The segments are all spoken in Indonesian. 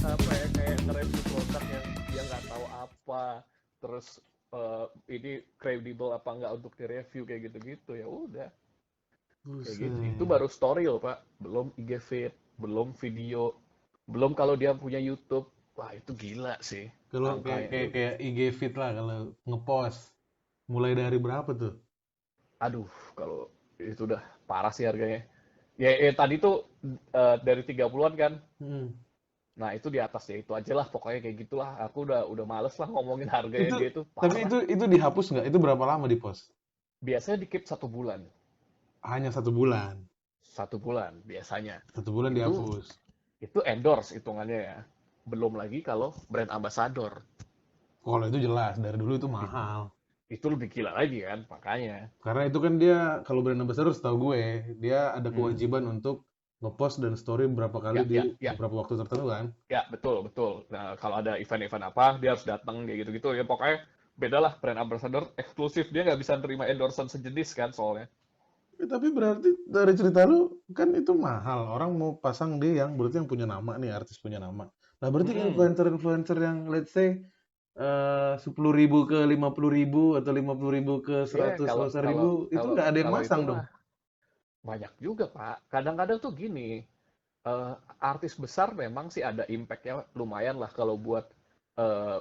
Apa ya, kayak nge-review produk yang dia nggak tahu apa, terus ini credible apa nggak untuk direview kayak gitu-gitu, ya udah kayak gitu. Itu Buset. baru story loh Pak, belum IG feed, belum video, belum kalau dia punya YouTube. Wah itu gila sih Kalau kayak angkanya kayak tuh. kayak IG feed lah kalau ngepost. Mulai dari berapa tuh? Aduh, kalau itu udah parah sih harganya. Ya, tadi tuh dari 30-an kan. Hmm. Nah, itu di atas ya itu aja lah pokoknya kayak gitulah. Aku udah males lah ngomongin harganya Itu dia itu tapi parah. itu dihapus nggak? Itu berapa lama di post? Biasanya di keep 1 bulan. Hanya 1 bulan. 1 bulan biasanya. 1 bulan Itu dihapus. itu endorse hitungannya ya. Belum lagi kalau brand ambassador. Kalau itu jelas dari dulu itu It- mahal. Itu lebih gila lagi kan, makanya. Karena itu kan dia kalau brand ambassador setahu gue dia ada Hmm. kewajiban untuk ngepost dan story berapa kali Ya, di ya, ya, beberapa waktu tertentu kan. ya, betul, betul. Nah, kalau ada event-event apa, dia harus datang kayak gitu-gitu. Ya pokoknya beda lah brand ambassador eksklusif. Dia nggak bisa terima endorsement sejenis kan soalnya. Tapi berarti dari cerita lu kan itu mahal. Orang mau pasang dia yang berarti yang punya nama nih, artis punya nama. Nah berarti Mm-mm. influencer-influencer yang let's say 10.000 ke 50.000 atau 50.000 ke Ya, 100 kalau kalau ribu itu kalau nggak ada yang kalau itu masang dong. mah banyak juga, Pak. Kadang-kadang tuh gini, artis besar memang sih ada impact-nya lumayan lah kalau buat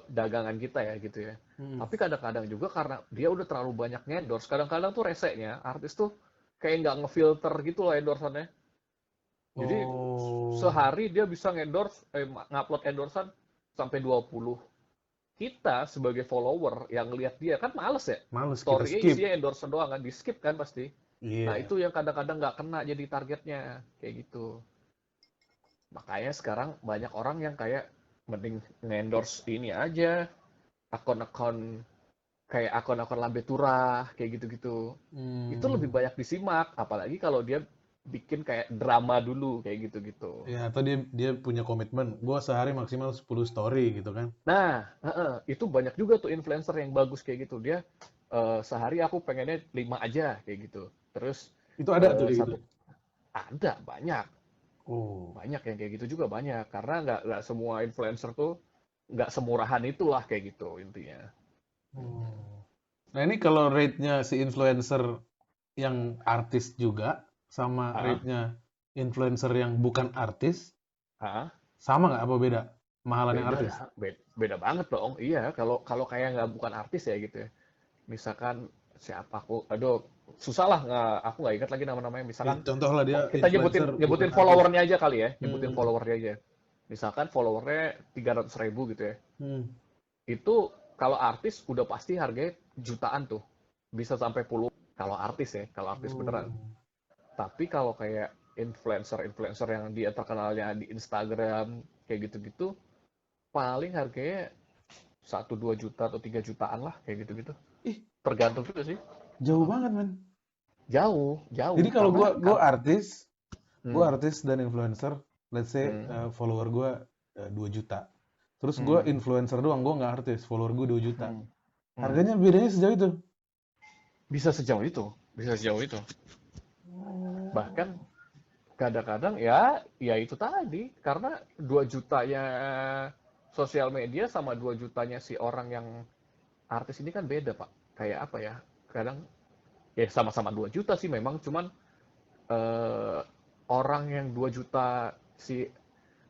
dagangan kita ya gitu ya. Hmm. Tapi kadang-kadang juga karena dia udah terlalu banyak endorse, kadang-kadang tuh resenya artis tuh kayak nggak ngefilter gitu loh endorsannya. Jadi Oh, sehari dia bisa ngupload endorsan sampai 20. Kita sebagai follower yang lihat dia kan males ya. males kita Story-nya skip. isinya endorse doang kan, di skip kan pasti. Nah Iya. itu yang kadang-kadang nggak kena jadi targetnya kayak gitu. Makanya sekarang banyak orang yang kayak mending nge-endorse ini aja, akun-akun kayak akun-akun Lambe Turah kayak gitu-gitu. Itu lebih Hmm. banyak disimak, apalagi kalau dia bikin kayak drama dulu kayak gitu-gitu. Ya, atau dia dia punya komitmen. Gua sehari maksimal 10 story gitu kan. Nah, itu banyak juga tuh influencer yang bagus kayak gitu. Dia sehari aku pengennya 5 aja kayak gitu. Terus Itu ada tuh kayak gitu. satu ada banyak Oh. banyak yang kayak gitu juga banyak karena nggak semua influencer tuh nggak semurahan itulah kayak gitu intinya. Oh. Nah, ini kalau rate-nya si influencer yang artis juga sama Ah, rate-nya influencer yang bukan artis, ah, sama nggak apa beda? Mahalan yang beda artis? dah, beda banget dong. Iya, kalau kalau kayak nggak bukan artis ya gitu ya. Misalkan siapa aku, aduh, susah lah aku nggak ingat lagi nama-namanya. Ya, Misalkan contoh lah dia kita nyebutin influencer bukan nyebutin artis. followernya aja kali ya, nyebutin Hmm. followernya aja. Misalkan followernya 300.000 gitu ya. Hmm. Itu kalau artis udah pasti harganya jutaan tuh. Bisa sampai puluh kalau artis ya, kalau artis beneran. Oh. Tapi kalau kayak influencer-influencer yang dia terkenalnya di Instagram kayak gitu-gitu, paling harganya 1-2 juta atau 3 jutaan lah kayak gitu-gitu. Ih, Tergantung juga sih. jauh banget, men. Jauh, Jadi jauh kalau karena gua kan. Hmm, artis dan influencer, let's say hmm, follower gua 2 juta. Terus gua hmm, influencer doang, gua nggak artis, follower gua 2 juta. hmm, hmm. Harganya bedanya sejauh itu. Bisa sejauh itu, bisa sejauh itu. Bahkan Oh. kadang-kadang ya ya itu tadi karena 2 jutanya sosial media sama 2 jutanya si orang yang artis ini kan beda Pak. Kayak apa ya, kadang ya sama-sama 2 juta sih memang, cuman eh, orang yang 2 juta si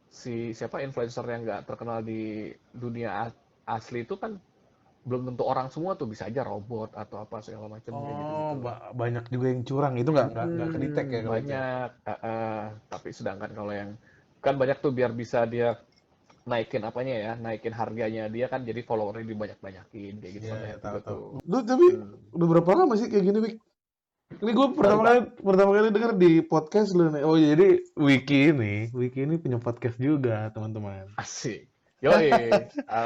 si siapa influencer yang nggak terkenal di dunia asli itu kan belum tentu orang semua tuh, bisa aja robot atau apa segala macam kayak Oh, gitu-gitu. banyak juga yang curang. Itu nggak kedetek ya kalau itu ya. Banyak. Tapi sedangkan kalau yang kan banyak tuh biar bisa dia naikin apanya ya, naikin harganya dia kan jadi followernya dibanyak-banyakin kayak gitu Iya, kan ya, banyak tahu juga tahu. tuh. Lu tapi Hmm. udah berapa lama sih kayak gini, Wik? Ini gue Baru Pak, pertama kali denger di podcast lu nih. Oh, jadi Wiki ini punya podcast juga, teman-teman. asik. Yoi,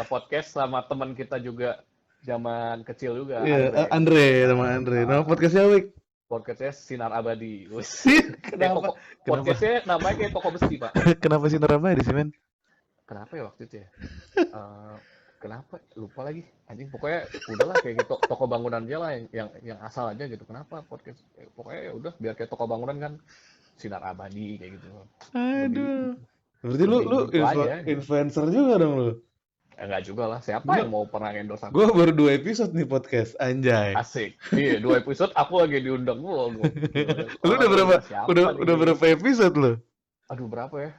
podcast sama teman kita juga zaman kecil juga, Iya, Andre. Andre sama Andre. Nama Ah, podcastnya Wik. podcastnya Sinar Abadi. Wis. Kayak Kenapa? toko, Kenapa? podcastnya namanya kayak toko besi, Pak. Kenapa sih nerama di sih, men? Kenapa ya waktu itu ya? Eh, kenapa? Lupa lagi. Anjing, pokoknya udahlah kayak gitu, toko bangunan aja lah yang asal aja gitu. Kenapa podcast? Pokoknya ya udah biar kayak toko bangunan kan Sinar Abadi kayak gitu. Lebih Aduh. Berarti lu lebih lu gitu aja gitu. influencer juga dong lu. Enggak juga lah. Siapa Gua yang mau pernah endorse gua aku? baru 2 episode nih podcast, anjay. Asik. Iya, 2 episode aku lagi diundang mulu. Lu udah Orang berapa nanya siapa nih? berapa episode lu? Aduh, berapa ya?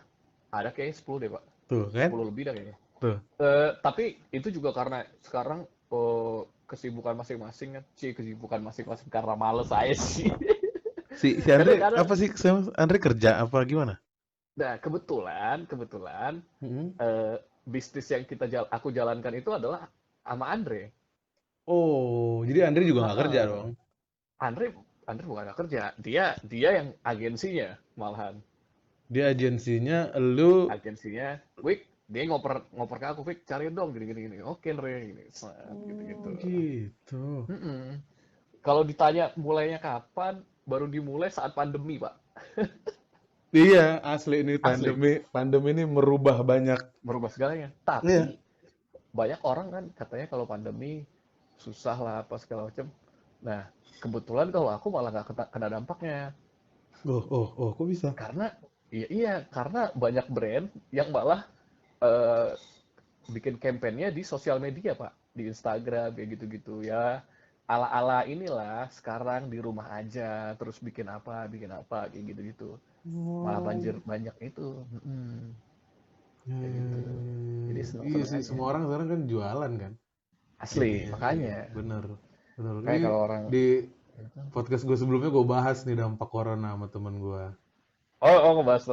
Ada kayaknya 10 deh, Pak. Tuh kan? 10 lebih dah kayaknya. Tuh. Tapi itu juga karena sekarang kesibukan masing-masing kan. Kesibukan masing-masing karena males saya sih. Si Andre Kadang-kadang. apa sih? Andre kerja apa gimana? Nah, kebetulan Mm-mm. eh, bisnis yang aku jalankan itu adalah sama Andre. Oh, jadi Andre juga nggak kerja Heeh. dong? Andre Andre bukan nggak kerja. Dia yang agensinya malahan. Dia agensinya, lu. Agensinya, Wik, dia ngoper ngoper ke aku, Wik, cari dong gini gini gini. Oke, Andre, gini, set, gitu gitu. Oh, gitu. Kalau ditanya mulainya kapan, baru dimulai saat pandemi, Pak. Iya, asli ini Asli, pandemi ini merubah banyak. berubah segalanya. Iya. Tapi banyak orang kan katanya kalau pandemi susah lah apa segala macam. Nah, kebetulan kalau aku malah nggak kena dampaknya. Kok bisa? Karena iya, karena banyak brand yang malah eh, bikin kampanyenya di sosial media, Pak. Di Instagram kayak gitu-gitu ya. Ala-ala inilah sekarang di rumah aja, terus bikin apa kayak gitu-gitu. Malah Oh, banjir banyak itu. Kayak gitu. Jadi iya seneng-seneng sih, aja. semua orang sekarang kan jualan kan. Asli, Jadinya, iya, makanya. bener. Bener. Kayak Ini kalau orang. di podcast gue sebelumnya gue bahas nih dampak corona sama temen gue. Oh, ngebahas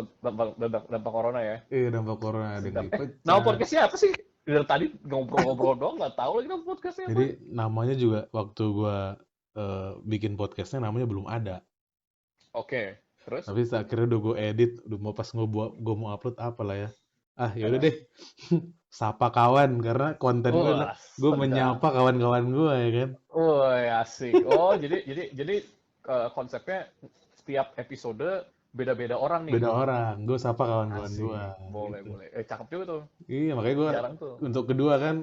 dampak corona ya. Iya, dampak corona ada yang Sedap. Nama dipecat. podcastnya apa sih? Dari tadi ngobrol-ngobrol doang, nggak tahu lagi nama podcastnya apa. Jadi namanya juga waktu gue bikin podcastnya namanya belum ada. Oke, terus? Tapi akhirnya udah gue edit, udah mau pas gue mau upload apa lah ya. Ah, ya udah Heeh. deh. Sapa kawan karena konten gue adalah gue Astaga. menyapa kawan-kawan gue ya kan. Woi, asik. Oh, jadi konsepnya setiap episode beda-beda orang nih. Beda orang, gue sapa kawan-kawan gue Asik. Boleh, gitu. boleh. Cakep juga tuh. Iya, makanya gue Jarang tuh. untuk kedua kan,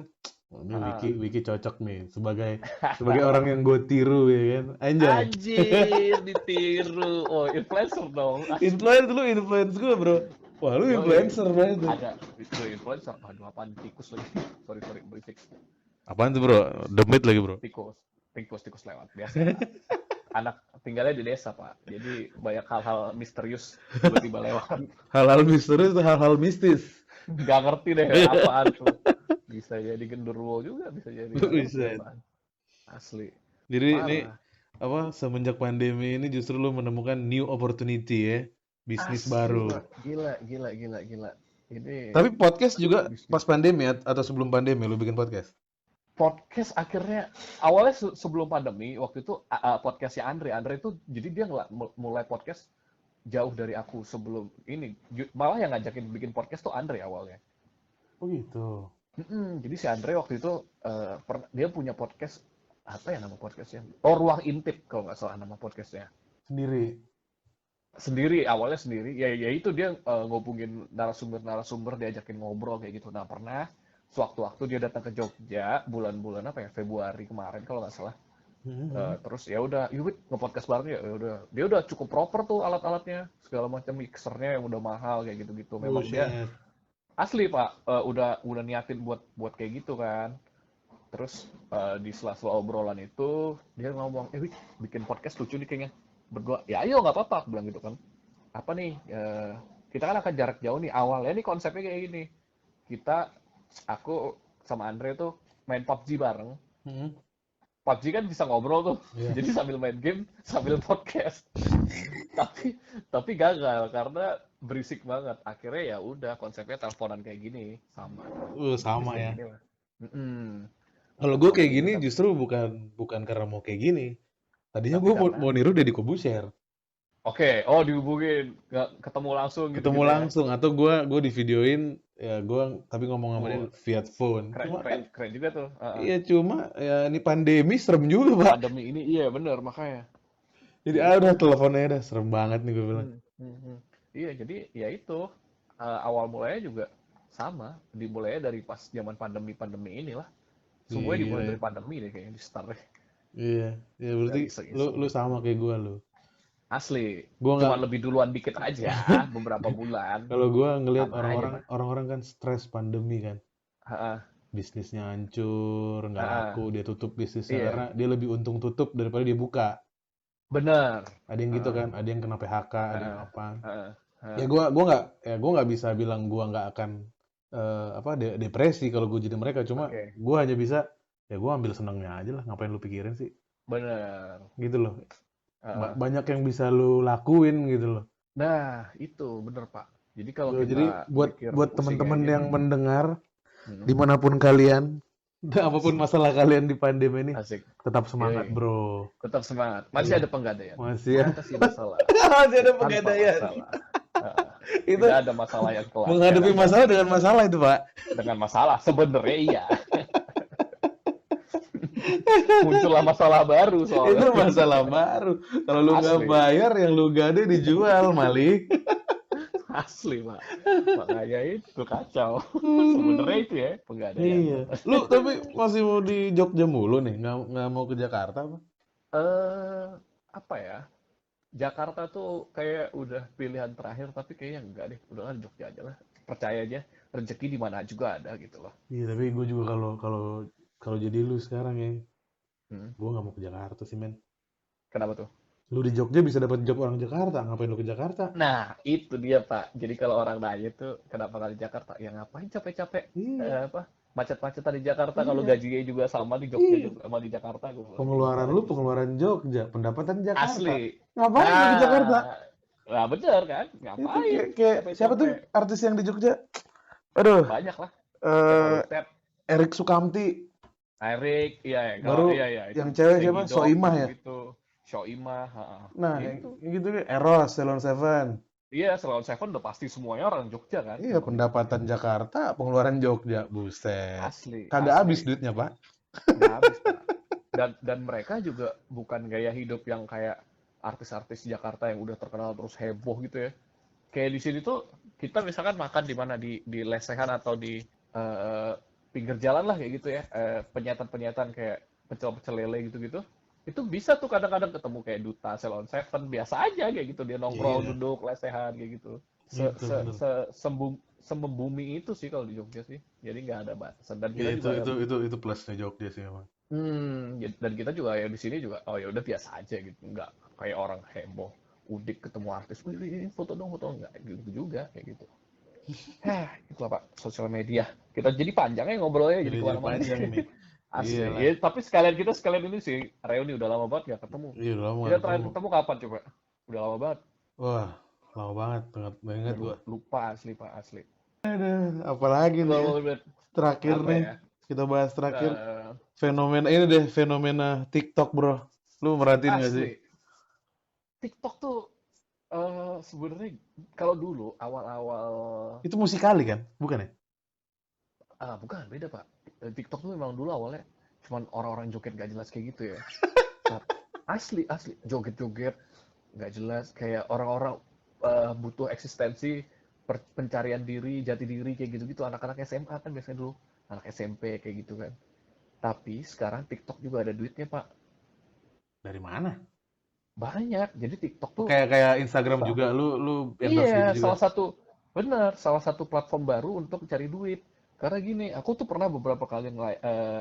oh, ini Heeh. Wiki cocok nih sebagai sebagai orang yang gue tiru ya kan. Anjay. Anjir, ditiru. Oh, influencer dong. Asik. Influence gue, bro. Wah, lu Yoi. influencer banget tuh. Ada itu influencer. Aduh, apaan tikus lagi. Sorry, berisik. Apaan tuh, bro? Demit lagi, bro. Tikus lewat. Biasa, Pak. Anak tinggalnya di desa, Pak. Jadi banyak hal-hal misterius tiba-tiba lewat. Hal-hal misterius itu hal-hal mistis. Nggak ngerti deh apaan tuh. Bisa jadi genderuwo juga, bisa jadi nggak ngerti Bisa. apaan. Asli. Jadi ini Parah. apa semenjak pandemi ini justru lu menemukan new opportunity ya, bisnis Asli, baru. Pak. Gila. Ini Tapi podcast juga bisnis. pas pandemi atau sebelum pandemi lu bikin podcast? Podcast akhirnya awalnya sebelum pandemi waktu itu podcastnya Andre itu jadi dia mulai podcast jauh dari aku sebelum ini malah yang ngajakin bikin podcast tuh Andre awalnya. Oh gitu. Jadi si Andre waktu itu dia punya podcast apa ya nama podcastnya? Oh, Ruang Intip kalau nggak salah nama podcastnya. Sendiri. Awalnya sendiri ya itu dia ngobungin narasumber diajakin ngobrol kayak gitu. Nah, pernah sewaktu-waktu dia datang ke Jogja bulan-bulan apa ya, Februari kemarin kalau nggak salah. Mhm. Terus ya udah, yuk nge-podcast bareng ya. Ya udah, dia udah cukup proper tuh alat-alatnya, segala macam mixernya yang udah mahal kayak gitu-gitu. Memang dia Buset. asli Pak, udah niatin buat kayak gitu kan. Terus di sela-sela obrolan itu dia ngomong, Wik, bikin podcast lucu nih kayaknya berdua. Ya ayo nggak apa-apa, aku bilang gitu kan. Apa nih? Kita kan akan jarak jauh nih. Awalnya nih konsepnya kayak gini. Aku sama Andre tuh main PUBG bareng. Mhm. PUBG kan bisa ngobrol tuh. Iya. Jadi sambil main game, sambil podcast. tapi gagal karena berisik banget. Akhirnya ya udah konsepnya teleponan kayak gini sama. Bisnis Sama kayak ya. gini lah. Mm-mm. Kalau gue kayak Kayak gitu gini tapi justru bukan bukan karena mau kayak gini. Tadinya tapi gue karena mau niru Deddy Kobusier. oke, oh dihubungin nggak ketemu langsung Ketemu gitu-gitu ya. langsung atau gue di videoin ya gue tapi ngomong sama lu Kemudian Fiat Phone. keren Cuma keren kan, keren juga tuh. iya cuma ya ini pandemi serem juga Pak. Pandemi ini iya bener makanya. Jadi Ya udah itu. teleponnya udah serem banget nih gue bilang. Hmm. Iya, jadi ya itu awal mulanya juga sama, dimulainya dari pas zaman pandemi-pandemi inilah. Semuanya Gila dimulai ya. dari pandemi deh kayaknya di start Iya, ya berarti dari lu iseng-iseng. sama kayak gue lu. Asli, Gue nggak cuma lebih duluan dikit aja, beberapa bulan, kalau gue ngelihat sama aja orang-orang mah. orang-orang kan stres pandemi kan, Heeh, bisnisnya hancur, nggak heeh, laku, dia tutup bisnisnya iya, karena dia lebih untung tutup daripada dia buka. bener. Ada yang gitu Heeh, kan, ada yang kena PHK, ada yang heeh, apa. heeh, Ya heeh. gua nggak bisa bilang gua nggak akan apa depresi kalau gue jadi mereka. Cuma Oke, gua hanya bisa ya gua ambil senengnya aja lah. Ngapain lu pikirin sih? bener. Gitu loh. Heeh. Banyak yang bisa lu lakuin gitu loh. Nah, itu bener Pak. Jadi kalau Jadi kita buat mikir buat pusing kayak teman-teman gini, yang mendengar hmm, dimanapun kalian, apapun asik, masalah kalian di pandemi ini, asik. tetap semangat Yoi. bro. Tetap semangat. Masih Iya, ada penggadaian. masih ya. Mengatasi masalah Masih ada tanpa pegadaian. masalah. Heeh. Itu Tidak ada masalah yang kelar, menghadapi jangan masalah khawatir. dengan masalah itu, Pak. Dengan masalah, sebenarnya iya. Muncullah masalah baru Itu soalnya. masalah baru. Kalau lu nggak Asli. bayar, yang lu gade dijual, Mali. Asli, Pak. Makanya itu kacau. Sebenarnya itu ya, penggadaian. Iya. Lu tapi masih mau di Jogja mulu nih, nggak mau ke Jakarta apa? Eh, apa ya? Jakarta tuh kayak udah pilihan terakhir, tapi kayaknya enggak deh. Udahlah Jogja aja lah. Percaya aja, rezeki di mana juga ada gitu loh. Iya, tapi gue juga kalau kalau kalau jadi lu sekarang ya, Hmm. gue nggak mau ke Jakarta sih, men. Kenapa tuh? Lu di Jogja bisa dapat job orang Jakarta, ngapain lu ke Jakarta? Nah, itu dia, Pak. Jadi kalau orang nanya tuh, kenapa nggak di Jakarta? Ya ngapain capek-capek Iya, apa macet-macetan di Jakarta kalau iya, gajinya juga sama di Jogja iya. juga sama di Jakarta, gue bilang kayak gitu Pengeluaran lu aja sih. pengeluaran Jogja, pendapatan Jakarta. Asli. Ngapain lu ke Jakarta? Nah, nah bener kan? Itu Ngapain kayak siapa tuh capek-capek? artis yang di Jogja? Aduh, Banyak lah. Siapa eh Butet, Erik Sukamti. Erik, iya ya, kalau Baru iya ya itu yang cewek siapa? Egidok Soimah ya. gitu-gitu. Soimah, ha. Nah, Itu. yang gitu deh. Eros, Ceylon Seven. Iya, Salon Seven udah pasti semuanya orang Jogja kan, Iya, nongkrong-nongkrongnya. pendapatan Jakarta, pengeluaran Jogja. Buset. Asli, Kagak habis asli. duitnya, Pak. Nggak habis, Pak. Dan mereka juga bukan gaya hidup yang kayak artis-artis Jakarta yang udah terkenal terus heboh gitu ya. Kayak di sini tuh kita misalkan makan di mana di lesehan atau di eh, pinggir jalan lah kayak gitu ya. Penyetan-penyetan kayak pecel-pecel lele gitu-gitu. Itu bisa tuh kadang-kadang ketemu kayak Duta, Ceylon Seven, biasa aja kayak gitu dia nongkrong, Iya, duduk, lesehan kayak gitu. Se itu se bener. se Sembumi itu sih kalau di Jogja sih. Jadi nggak ada batasan. Dan Iya, kita juga itu plusnya Jogja sih emang. dan kita juga ya di sini juga oh ya udah biasa aja gitu nggak kayak orang heboh udik ketemu artis wih wih, foto dong foto nggak gitu juga kayak gitu itu apa sosial media kita jadi panjang ya ngobrolnya jadi Jadi kemana-mana panjang nih. Iya asli lah. ya tapi sekalian ini sih reuni udah lama banget nggak ketemu Iya, udah lama kita gak terakhir ketemu. ketemu kapan coba udah lama banget Wah, lama banget, banget udah gua. lupa asli pak asli Aduh, apalagi nih ya. lama banget Terakhir apa nih, ya kita bahas terakhir. Eh, Fenomena ini deh, fenomena TikTok, bro. Lu merhatiin gak sih? asli TikTok tuh sebenarnya kalau dulu awal-awal Itu musikali kan? Bukan ya? bukan beda Pak. TikTok tuh memang dulu awalnya cuman orang-orang joget gak jelas kayak gitu ya. Asli asli joget-joget gak jelas kayak orang-orang butuh eksistensi pencarian diri, jati diri kayak gitu-gitu anak-anak SMA kan biasanya dulu anak SMP kayak gitu kan. Tapi sekarang TikTok juga ada duitnya Pak. Dari mana? Banyak. Jadi TikTok Oh, tuh kayak Instagram sa- juga, lu endorse gitu iya, juga. salah satu platform baru untuk cari duit. Karena gini, aku tuh pernah beberapa kali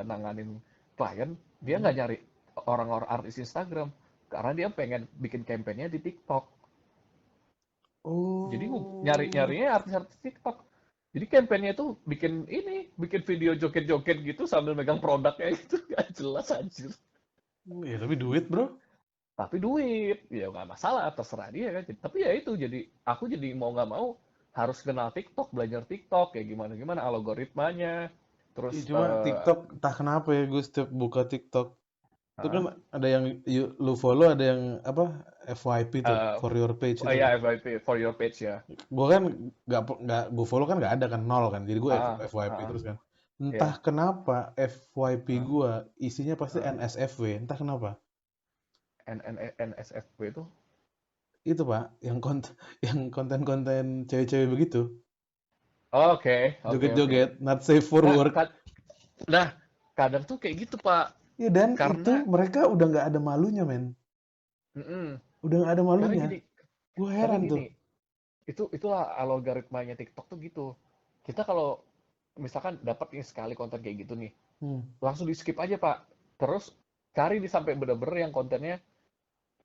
nanganin klien, dia Hmm? nggak nyari orang-orang artis Instagram, karena dia pengen bikin campaign-nya di TikTok. Jadi Oh, nyarinya artis-artis TikTok. Jadi campaign-nya tuh bikin video joget-joget gitu sambil megang produknya itu nggak jelas anjir. ya tapi duit bro. Tapi duit ya nggak masalah terserah dia kan tapi ya itu jadi aku jadi mau nggak mau harus kenal TikTok belajar TikTok kayak gimana gimana algoritmanya Ya, terus cuma TikTok, entah kenapa ya gue setiap buka TikTok, Itu kan Hah? ada yang lu follow, ada yang apa FYP tuh, Eh, for your page oh itu ya, kan. FYP for your page ya. Gue kan nggak gue follow kan nggak ada kan, nol kan. Jadi gue Ah, FYP ah, terus kan. Entah ya. kenapa FYP Ah, gue isinya pasti ah. NSFW. Entah kenapa. NSFW itu. Itu Pak, yang konten yang konten-konten cewek-cewek begitu, Oke, oke, oke. joget-joget, not safe for Nah, work. nah, kadang tuh kayak gitu, Pak. Ya dan itu Karena, mereka udah nggak ada malunya men, mm-mm. udah nggak ada Karena malunya. gini, Gue karena heran tuh. gini, itulah algoritmanya TikTok tuh gitu. Kita kalau misalkan dapat nih sekali konten kayak gitu nih, Hmm. langsung di skip aja Pak. Terus cari di sampai bener-bener yang kontennya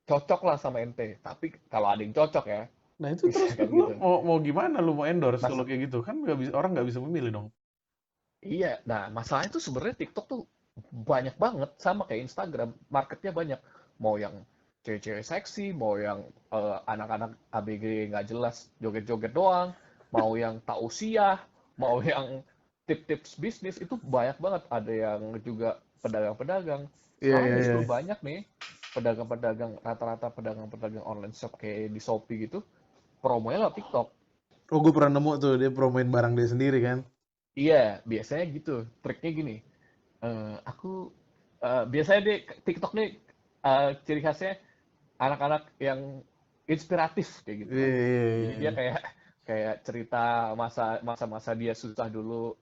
cocok lah sama ente. Tapi kalau ada yang cocok ya, Nah itu terus misalkan lu gitu. mau gimana lu mau endorse Mas, kalau kayak gitu kan nggak bisa, orang nggak bisa memilih dong. iya. Nah, masalahnya tuh sebenarnya TikTok tuh banyak banget sama kayak Instagram. Marketnya banyak. Mau yang cewek-cewek seksi, mau yang anak-anak ABG nggak jelas joget-joget doang, mau yang tausiah, mau yang tips-tips bisnis itu banyak banget. Ada yang juga pedagang-pedagang. Iya Sekarang iya iya. justru banyak nih pedagang-pedagang rata-rata pedagang-pedagang online shop kayak di Shopee gitu, promonya lewat TikTok. Oh gue pernah nemu tuh dia promoin barang dia sendiri kan. Iya, biasanya gitu. Triknya gini, aku biasanya di TikTok nih ciri khasnya anak-anak yang inspiratif kayak gitu. Iya iya Jadi iya. dia Iya. kayak kayak cerita masa-masa dia susah dulu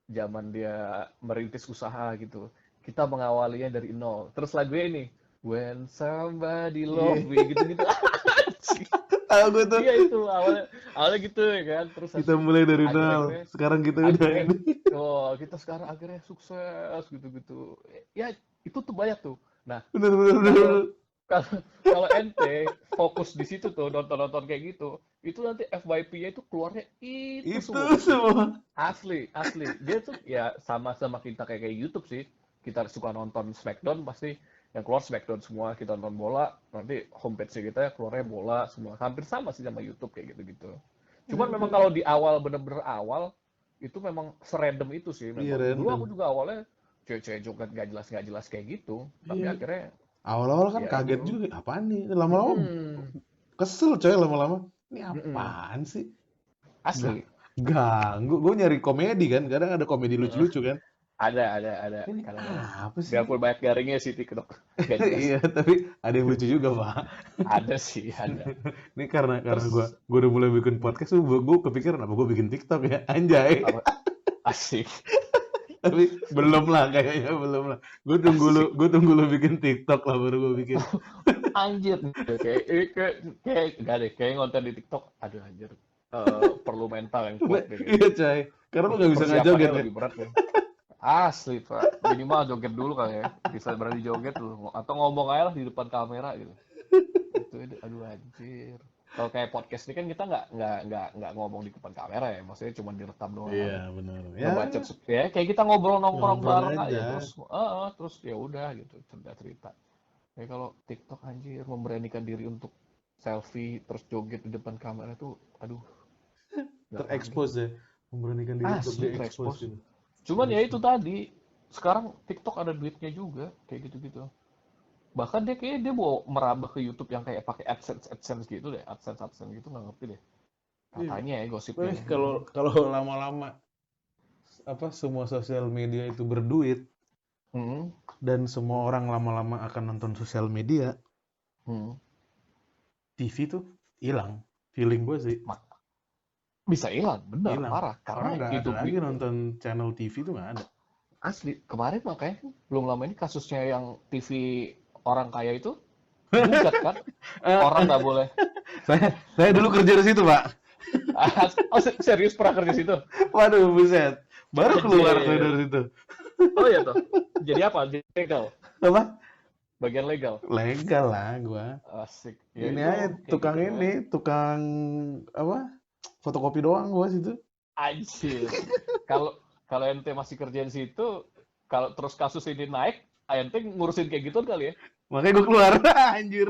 zaman dia merintis usaha gitu. Kita mengawalinya dari nol. Terus lagunya ini, When Somebody Iya. Love Me gitu-gitu. Tahu gue tuh. Iya itu awalnya awalnya gitu ya kan. Terus habis Kita itu mulai dari nol. akhir-akhirnya Sekarang kita udah akhirnya ini. oh kita sekarang akhirnya sukses gitu-gitu ya itu tuh banyak tuh. Nah, Bener bener bener. kalau Bener. kalau kalau ente fokus di situ tuh nonton-nonton kayak gitu itu nanti FYP-nya itu keluarnya itu Itu semua semua. asli asli dia tuh ya sama-sama kita kayak YouTube sih. Kita suka nonton Smackdown pasti yang keluar Smackdown semua. Kita nonton bola nanti homepage kita keluarnya bola semua hampir sama sih sama YouTube kayak gitu-gitu. Cuman memang kalau di awal bener-bener awal itu memang serandom itu sih Iya memang. Dulu random. aku juga awalnya cewek-cewek joget nggak jelas kayak gitu. Tapi Iya. akhirnya Awal-awal kan ya kaget itu. juga, apaan nih? Lama-lama Mm-mm. kesel coy lama-lama. Ini Mm-mm. apaan sih? Gak Asli. ganggu. Gue nyari komedi kan, kadang ada komedi Heeh. lucu-lucu kan. Ada Ini kadang-kadang. apa sih ini? Biarpun banyak garingnya sih TikTok nggak jelas. Iya, tapi ada yang lucu juga, Pak. Ada sih ada. Ini karena gue Terus udah mulai bikin podcast, gue kepikiran apa gue bikin TikTok ya, anjay. apa asik Tapi belum lah kayaknya belum lah. asik Gue tunggu lu bikin TikTok lah baru gue bikin. anjir kayak nggak deh kayak konten di TikTok aduh anjir. Perlu mental yang kuat deh Iya, kayaknya. coy. Karena lu gak bisa Persiapannya ngajoget ya. lebih berat ya. Asli, Pak. Minimal joget dulu kali ya. Bisa berani joget dulu. Atau ngomong aja lah di depan kamera gitu. Aduh anjir. Kalau kayak podcast ini kan kita nggak ngomong di depan kamera ya. Maksudnya cuma direkam Iya, doang. benar. Ya, Ngebacot ya kayak kita ngobrol nongkrong ngobrol bareng aja aja. terus ya udah gitu cerita-cerita. Kayak kalau TikTok anjir memberanikan diri untuk selfie terus joget di depan kamera tuh aduh nggak panik. Terekspos ya. Memberanikan diri untuk Asli diekspos terekspos. gitu. Cuman ya itu tadi, sekarang TikTok ada duitnya juga, kayak gitu-gitu. Bahkan dia mau merambah ke YouTube yang kayak pakai AdSense gitu deh, AdSense gitu nggak ngerti deh. Iya. Katanya ya gosipnya. Tapi kalau lama-lama apa semua sosial media itu berduit Hmm, dan semua orang lama-lama akan nonton sosial media, hmm. TV tuh hilang. Feeling gue sih Ma- Bisa hilang, bener hilang. parah. Orang Karena nggak ada YouTube lagi nonton channel TV tuh nggak ada. asli kemarin makanya kan belum lama ini kasusnya yang TV orang kaya itu gugat kan, orang nggak boleh. Saya dulu kerja di situ, Pak. Oh serius pernah kerja situ? Waduh, buset. Baru keluar saya Anjir. dari situ. Oh iya tuh. Jadi apa? Jadi legal. Apa? Bagian legal. Legal lah gua. Asik. Ya Ini itu aja kayak tukang gitu ini, kan. tukang apa? Fotokopi doang gua situ. Anjir. Kalau kalau ente masih kerjaan situ, kalau terus kasus ini naik, ente ngurusin kayak gitu kali ya. Makanya gua keluar. Anjir.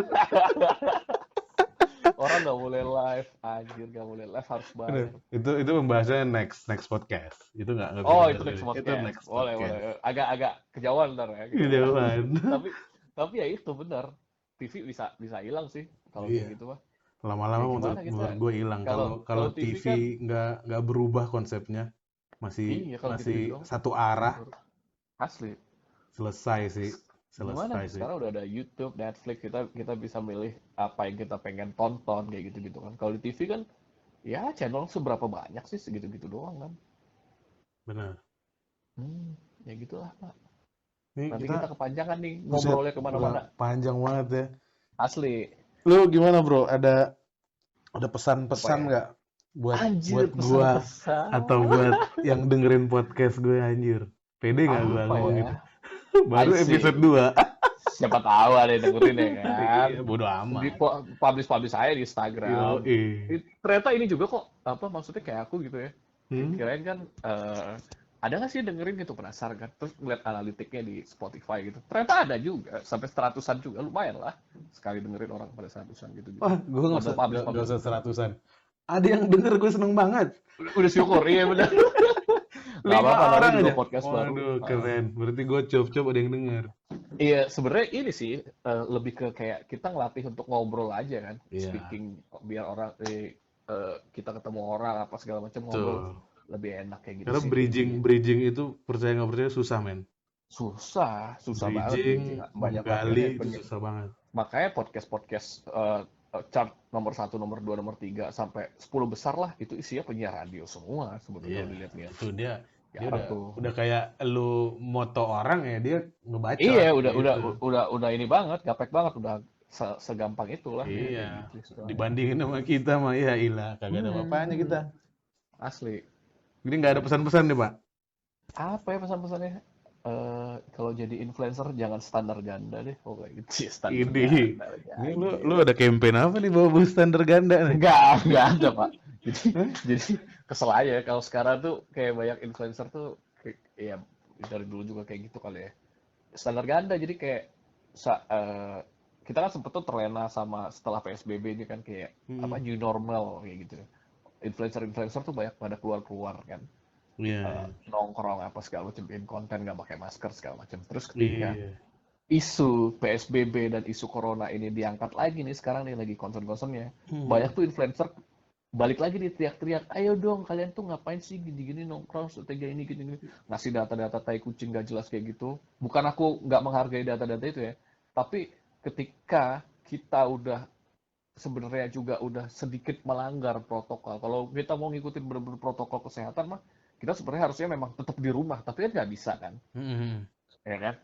Orang orang nggak boleh live, anjir nggak boleh live harus Aduh, bayar. itu pembahasannya next next podcast. Itu nggak bisa Oh kita itu next itu podcast, next boleh boleh. podcast. Agak-agak kejauhan ntar ya, kejauhan. Kejauhan. Tapi ya itu benar, TV bisa bisa hilang sih kalau Iya. kayak gitu mah. Lama-lama Ya menurut gimana menurut kita gue hilang. kalau Kalau kalau kalau TV TV kan, nggak berubah konsepnya, masih iya kalau masih gitu-gitu dong satu arah, mundur. Asli. selesai sih, Gimana selesai sih. sekarang udah ada YouTube, Netflix, kita kita bisa milih apa yang kita pengen tonton kayak gitu-gitu kan. Kalau di TV kan ya channel seberapa banyak sih segitu-gitu doang kan. Benar. Hmm, ya gitulah Pak. Ini Nanti kita kita kepanjangan nih buset ngobrolnya udah kemana-mana. panjang banget ya. Asli. Lu gimana bro? Ada Apa pesan-pesan ya? nggak buat Anjir buat gua atau pesan-pesan. buat yang dengerin podcast gue anjir? Pede nggak gua Apa ngomong ya? gitu? Baru episode Asik. 2. Siapa tahu ada yang dengerin ya kan. Iya, bodo Di amat. publish saya di Instagram. Yo, Ternyata ini juga kok apa maksudnya kayak aku gitu ya. Hmm? Kirain kan ada nggak sih yang dengerin gitu penasaran kan. Terus ngeliat analitiknya di Spotify gitu. Ternyata ada juga sampai seratusan juga lumayan lah sekali dengerin orang pada seratusan gitu gitu. Wah, gue nggak Pada usah nggak publish. usah seratusan. Ada yang denger gue seneng banget. Udah syukur iya benar. Gak 5 apa-apa namanya orang juga aja. podcast baru. Waduh, keren. Berarti gue cop ada yang denger. Iya, sebenarnya ini sih lebih ke kayak kita ngelatih untuk ngobrol aja kan, Iya, speaking biar orang kita ketemu orang apa segala macam ngobrol betul. lebih enak kayak gitu Karena sih bridging intinya. bridging itu percaya nggak percaya susah men. Susah, susah banget Bridging, bridging. Banyak banget menggali ini itu susah banget. makanya podcast-podcast chart nomor satu, nomor dua, nomor tiga sampai 10 besar lah itu isinya penyiar radio semua sebenarnya Iya, kalau dilihat-lihat. itu dia Jarang tuh. udah kayak lu moto orang ya dia ngebacot Iya, udah udah gitu. udah ini banget, gapek banget, udah segampang itulah ya Iya, kayak gitu istilahnya. dibandingin sama kita mah ya ilah kagak ada apa-apanya kita. Asli. Jadi nggak ada pesan-pesan nih Pak. Apa ya pesan-pesannya? Kalau jadi influencer jangan standar ganda deh. Oh kayak gitu sih standar Ini, ganda. ini lu Anjir. ada campaign apa nih bawa bus standar ganda nih? Enggak ada Pak. Jadi Hah? jadi kesel aja kalau sekarang tuh kayak banyak influencer tuh ya dari dulu juga kayak gitu kali ya. Standar ganda jadi kayak kita kan sempet tuh terlena sama setelah PSBB ini kan kayak apa Hmm, new normal kayak gitu. Influencer-influencer tuh banyak pada keluar-keluar kan. iya, Nongkrong apa segala macam, bikin konten nggak pakai masker segala macam. Terus ketika iya. isu PSBB dan isu corona ini diangkat lagi nih sekarang nih lagi concern-concernnya, Hmm, banyak tuh influencer balik lagi nih teriak-teriak, ayo dong kalian tuh ngapain sih gini-gini nongkrong strategi ini gini-gini, ngasih data-data tai kucing gak jelas kayak gitu. Bukan aku nggak menghargai data-data itu ya, tapi ketika kita udah sebenarnya juga udah sedikit melanggar protokol. Kalau kita mau ngikutin bener-bener protokol kesehatan mah, kita sebenarnya harusnya memang tetap di rumah, tapi kan nggak bisa kan, hmm, ya kan?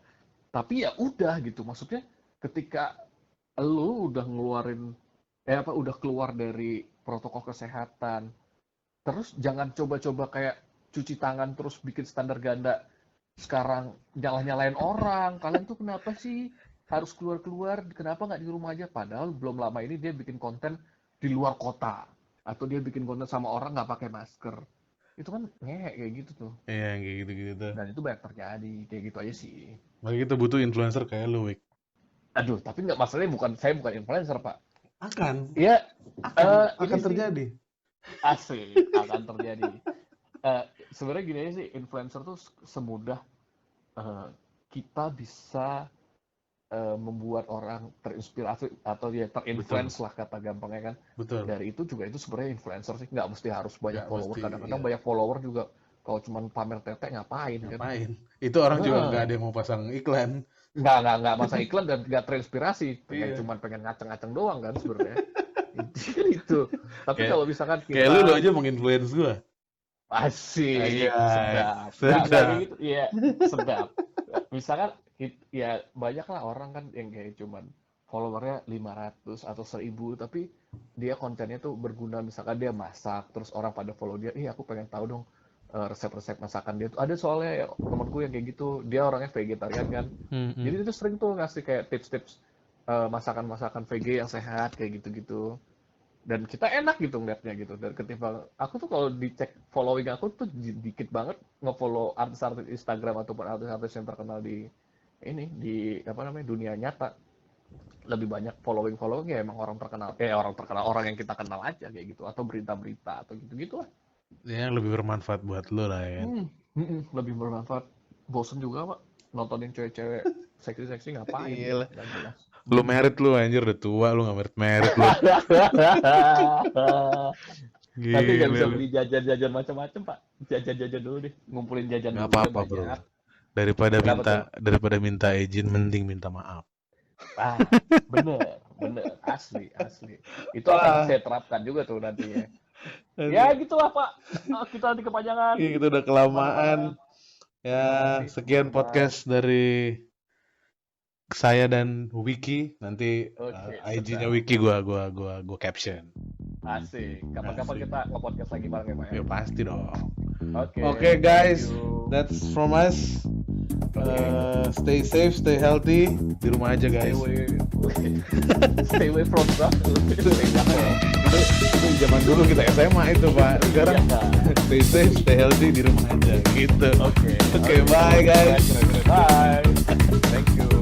Tapi ya udah gitu, maksudnya ketika lu udah ngeluarin, udah keluar dari protokol kesehatan, terus jangan coba-coba kayak cuci tangan terus bikin standar ganda sekarang nyalah-nyalain orang. Kalian tuh kenapa sih harus keluar-keluar? Kenapa nggak di rumah aja? Padahal belum lama ini dia bikin konten di luar kota. Atau dia bikin konten sama orang nggak pakai masker. Itu kan ngehe kayak gitu tuh. iya kayak gitu-gitu tuh. Dan itu banyak terjadi. Kayak gitu aja sih. Makanya kita butuh influencer kayak lu, Wik. Aduh, tapi nggak masalahnya saya bukan influencer, Pak. Akan, Iya, ini akan sih terjadi. asik akan terjadi. Sebenarnya gini aja sih, influencer tuh semudah eh, kita bisa membuat orang terinspirasi atau ya Betul, terinfluence lah kata gampangnya kan. betul. Dari itu juga itu sebenarnya influencer sih, nggak mesti harus banyak Nggak follower. mesti, Kadang-kadang ya. banyak follower juga kalau cuman pamer tete ngapain kan? Ngapain? Itu orang juga nggak Heeh. ada yang mau pasang iklan. Nggak masa iklan dan nggak terinspirasi, Iya. pengen ngaceng-ngaceng doang kan sebenarnya. Itu. Tapi Kayak kalau misalkan kayak lu kita aja menginfluence gua. asik, Anjay, sedap. Nggak kayak sedap. gitu, iya, sedap. Misalkan, ya banyak lah orang kan yang kayak cuman followernya 500 atau 1000, tapi dia kontennya tuh berguna, misalkan dia masak, terus orang pada follow dia, ih aku pengen tahu dong resep-resep masakan dia tuh. Ada soalnya ya, temanku yang kayak gitu, dia orangnya vegetarian kan. Hmm, Jadi dia tuh sering tuh ngasih kayak tips-tips masakan-masakan VG yang sehat, kayak gitu-gitu dan kita enak gitu ngeliatnya gitu dan ketimbang aku tuh kalau dicek following aku tuh dikit banget ngefollow artis-artis Instagram ataupun artis-artis yang terkenal di ini di apa namanya dunia nyata lebih banyak following ya emang orang terkenal, orang yang kita kenal aja kayak gitu, atau berita-berita atau gitu gitulah. Ya, yang lebih bermanfaat buat lo lah ya. Lebih bermanfaat. Bosen juga pak nontonin cewek-cewek seksi-seksi, ngapain? Iya lah. Nggak jelas. Lu merit lu anjir, udah tua lu nggak merit lu. Nanti nggak bisa Gila lu. beli jajan-jajan macam-macam pak. Jajan-jajan dulu deh, ngumpulin jajan Nggak dulu deh apa-apa bro. banyak. Daripada Kenapa minta izin, mending minta maaf. Ah, bener, asli. Itu akan Wah. saya terapkan juga tuh nantinya. Ya gitulah Pak. Kita nanti kepanjangan. Iya, kita udah kelamaan. Ya, Makasih, sekian teman-teman. podcast dari saya dan Wiki. Nanti Oke, IG-nya sedap. Wiki gua caption. Asik. Kapan-kapan Asik. kita nge-podcast lagi bareng ya Pak ya. Ya pasti dong. Oke. Oke guys, thank you. that's from us. Oke. Stay safe, stay healthy. Di rumah aja Stay guys. stay away from drugs. Stay away. Itu zaman dulu kita SMA itu Pak. Sekarang Iya. stay safe, stay healthy, di rumah aja gitu. Oke. Oke, bye guys. Bye. Thank you.